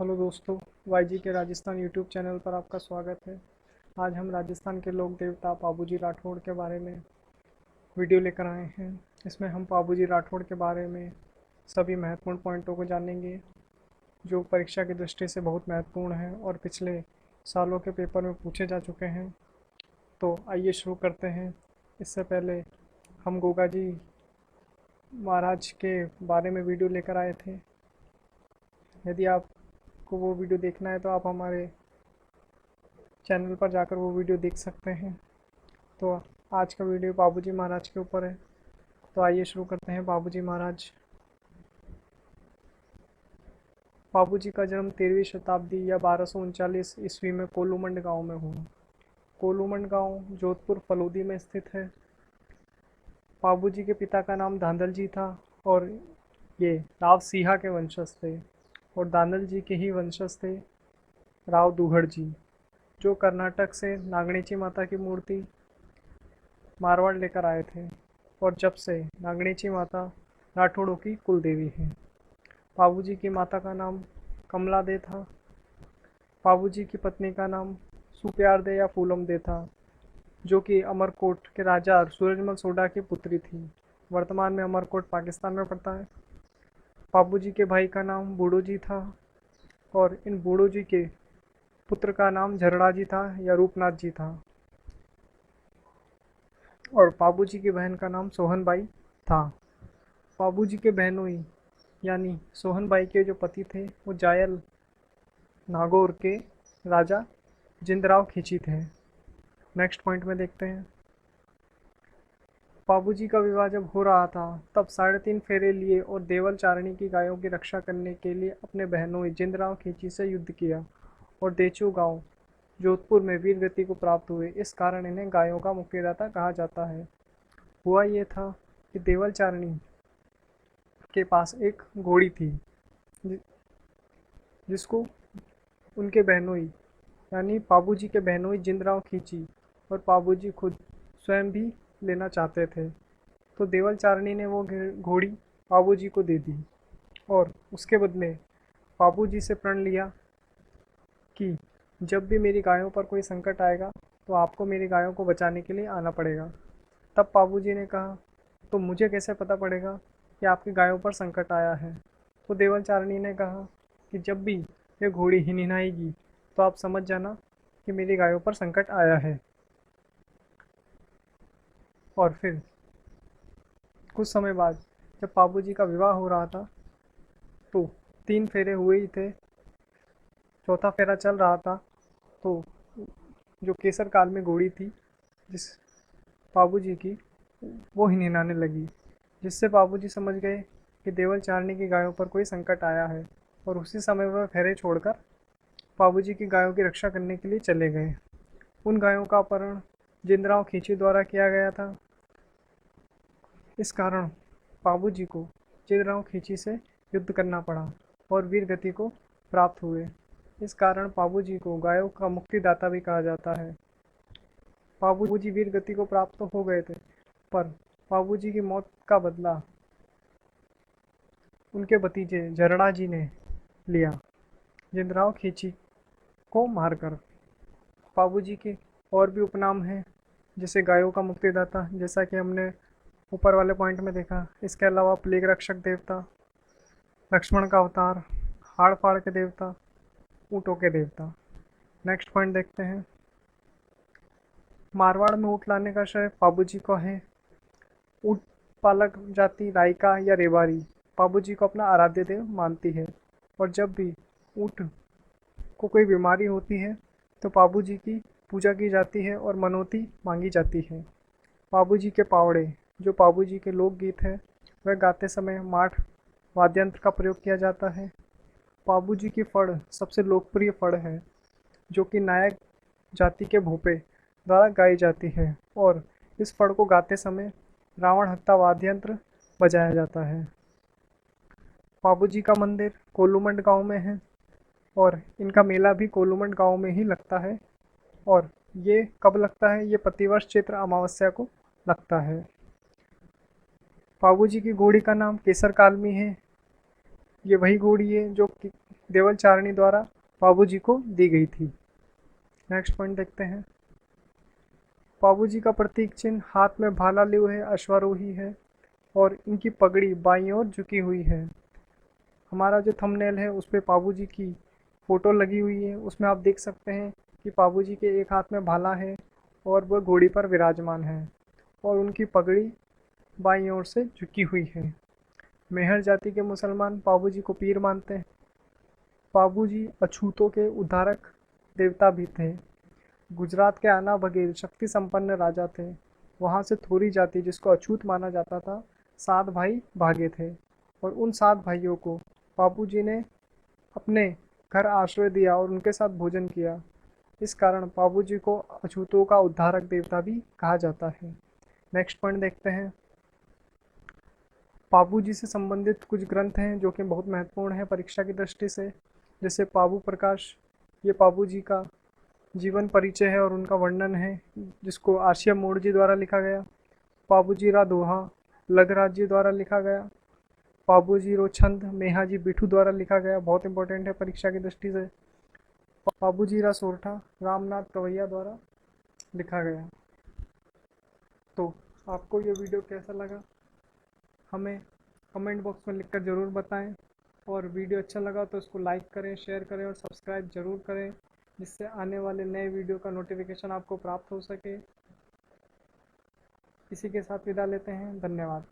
Hello दोस्तों, YG के Rajasthan YouTube channel पर आपका स्वागत है। आज हम राजस्थान के लोक देवता पाबूजी राठौड़ के बारे में वीडियो लेकर आए हैं। इसमें हम पाबूजी राठौड़ के बारे में सभी महत्वपूर्ण पॉइंटों को जानेंगे, जो परीक्षा की दृष्टि से बहुत महत्वपूर्ण है और पिछले सालों के पेपर में पूछे जा चुके हैं। तो आइए शुरू करते हैं। इससे पहले हम गोगा जी महाराज के बारे में वीडियो लेकर आए थे। यदि आपको वो वीडियो देखना है तो आप हमारे चैनल पर जाकर वो वीडियो देख सकते हैं। तो आज का वीडियो बाबूजी महाराज के ऊपर है। तो आइए शुरू करते हैं। बाबूजी महाराज। बाबूजी का जन्म 13वीं शताब्दी या 1239 ईस्वी में कोलूमंड गांव में हुआ। कोलूमंड गांव जोधपुर फलोदी में स्थित है। बाबूजी के पिता का नाम धांधल जी था और ये राव सिहा के वंशज थे, और धांधल जी के ही वंशज थे राव दुहड़ जी, जो कर्नाटक से नागणेची माता की मूर्ति मारवाड़ लेकर आए थे, और जब से नागणेची माता राठौड़ों की कुल देवी है। बाबूजी की माता का नाम कमला दे था। बाबूजी की पत्नी का नाम सुप्यार दे या फूलम दे था, जो कि अमरकोट के राजा सूरजमल सोडा की पुत्री थी। वर्तमान में अमरकोट पाकिस्तान में पड़ता है। बाबूजी के भाई का नाम बूढ़ो जी था, और इन बूढ़ो जी के पुत्र का नाम झरड़ा जी था या रूपनाथ जी था, और बाबूजी की बहन का नाम सोहनबाई था। बाबूजी के बहनोई यानी सोहनबाई के जो पति थे वो जायल नागौर के राजा जिंदराव खींची थे। नेक्स्ट पॉइंट में देखते हैं। बाबूजी का विवाह जब हो रहा था तब 3.5 फेरे लिए और देवल चारणी की गायों की रक्षा करने के लिए अपने बहनोई जिंदराव खींची से युद्ध किया, और देचू गांव जोधपुर में वीर गति को प्राप्त हुए। इस कारण इन्हें गायों का मुक्तिदाता कहा जाता है। हुआ ये था कि देवल चारणी के पास एक घोड़ी थी, जि- जिसको उनके बहनोई यानी बाबूजी के बहनोई जिंदराव खींची, और बाबूजी खुद स्वयं भी लेना चाहते थे। तो देवल चारणी ने वो घोड़ी बाबूजी को दे दी, और उसके बदले बाबूजी से प्रण लिया कि जब भी मेरी गायों पर कोई संकट आएगा तो आपको मेरी गायों को बचाने के लिए आना पड़ेगा। तब बाबूजी ने कहा, तो मुझे कैसे पता पड़ेगा कि आपकी गायों पर संकट आया है? तो देवल चारणी ने कहा कि जब भी ये घोड़ी हिनहिनाएगी तो आप समझ जाना कि मेरी गायों पर संकट आया है। और फिर कुछ समय बाद जब बाबूजी का विवाह हो रहा था तो 3 फेरे हुए ही थे, चौथा फेरा चल रहा था। तो जो केसर काल में घोड़ी थी जिस बाबूजी की, वो हिनहिनाने लगी, जिससे बाबूजी समझ गए कि देवल चारणी की गायों पर कोई संकट आया है, और उसी समय वह फेरे छोड़कर बाबूजी की गायों की रक्षा करने के लिए चले गए। उन गायों का अपहरण जिंदराव खींची द्वारा किया गया था। इस कारण बाबूजी को जिंदराव खींची से युद्ध करना पड़ा और वीर गति को प्राप्त हुए। इस कारण बाबूजी को गायों का मुक्तिदाता भी कहा जाता है। बाबूजी वीर गति को प्राप्त तो हो गए थे, पर बाबूजी की मौत का बदला उनके भतीजे झरड़ा जी ने लिया, जिंदराव खींची को मारकर। बाबूजी के और भी उपनाम हैं, जैसे गायों का मुक्तिदाता, जैसा कि हमने ऊपर वाले पॉइंट में देखा। इसके अलावा प्लेग रक्षक देवता, लक्ष्मण का अवतार, हाड़ फाड़ के देवता, ऊँटों के देवता। नेक्स्ट पॉइंट देखते हैं। मारवाड़ में ऊँट लाने का श्रेय बाबूजी को है। ऊँट पालक जाति रायका या रेवाड़ी बाबूजी को अपना आराध्य देव मानती है, और जब भी ऊँट को कोई बीमारी होती है तो बाबूजी की पूजा की जाती है और मनौती मांगी जाती है। बाबूजी के पावड़े, जो बाबूजी के लोकगीत है, वह गाते समय माठ वाद्यंत्र का प्रयोग किया जाता है। बाबूजी की फड़ सबसे लोकप्रिय फड़ है, जो कि नायक जाति के भोपे द्वारा गाई जाती है, और इस फड़ को गाते समय रावण हत्ता वाद्यंत्र बजाया जाता है। बाबूजी का मंदिर कोलूमंड गांव में है, और इनका मेला भी कोलूमंड गांव में ही लगता है। और ये कब लगता है? ये प्रतिवर्ष चैत्र अमावस्या को लगता है। बाबूजी की घोड़ी का नाम केसर कालमी है। ये वही घोड़ी है जो कि देवल चारणी द्वारा बाबूजी को दी गई थी। नेक्स्ट पॉइंट देखते हैं। बाबूजी का प्रतीक चिन्ह हाथ में भाला लिए हुए अश्वारोही है और इनकी पगड़ी बाईं ओर झुकी हुई है। हमारा जो थंबनेल है उस पे बाबूजी की फ़ोटो लगी हुई है। उसमें आप देख सकते हैं कि बाबूजी के एक हाथ में भाला है और वह घोड़ी पर विराजमान है और उनकी पगड़ी बाईं ओर से झुकी हुई है। मेहर जाति के मुसलमान बाबूजी को पीर मानते हैं। बाबूजी अछूतों के उद्धारक देवता भी थे। गुजरात के आना बघेल शक्ति संपन्न राजा थे। वहाँ से थोरी जाति जिसको अछूत माना जाता था, 7 भाई भागे थे और उन 7 भाइयों को बाबूजी ने अपने घर आश्रय दिया और उनके साथ भोजन किया। इस कारण बाबूजी को अछूतों का उद्धारक देवता भी कहा जाता है। नेक्स्ट पॉइंट देखते हैं। बाबूजी से संबंधित कुछ ग्रंथ हैं जो कि बहुत महत्वपूर्ण है परीक्षा की दृष्टि से, जैसे बाबू प्रकाश। ये बाबूजी का जीवन परिचय है और उनका वर्णन है, जिसको आशिया मोड़ जी द्वारा लिखा गया। बाबूजी रा दोहा लखराज जी द्वारा लिखा गया। बाबूजी रो छंद मेहाजी बिठू द्वारा लिखा गया, बहुत इंपॉर्टेंट है परीक्षा की दृष्टि से। बाबूजी रा सोरठा रामनाथ कवैया द्वारा लिखा गया। तो आपको ये वीडियो कैसा लगा हमें कमेंट बॉक्स में लिखकर ज़रूर बताएं, और वीडियो अच्छा लगा तो इसको लाइक करें, शेयर करें और सब्सक्राइब ज़रूर करें, जिससे आने वाले नए वीडियो का नोटिफिकेशन आपको प्राप्त हो सके। इसी के साथ विदा लेते हैं। धन्यवाद।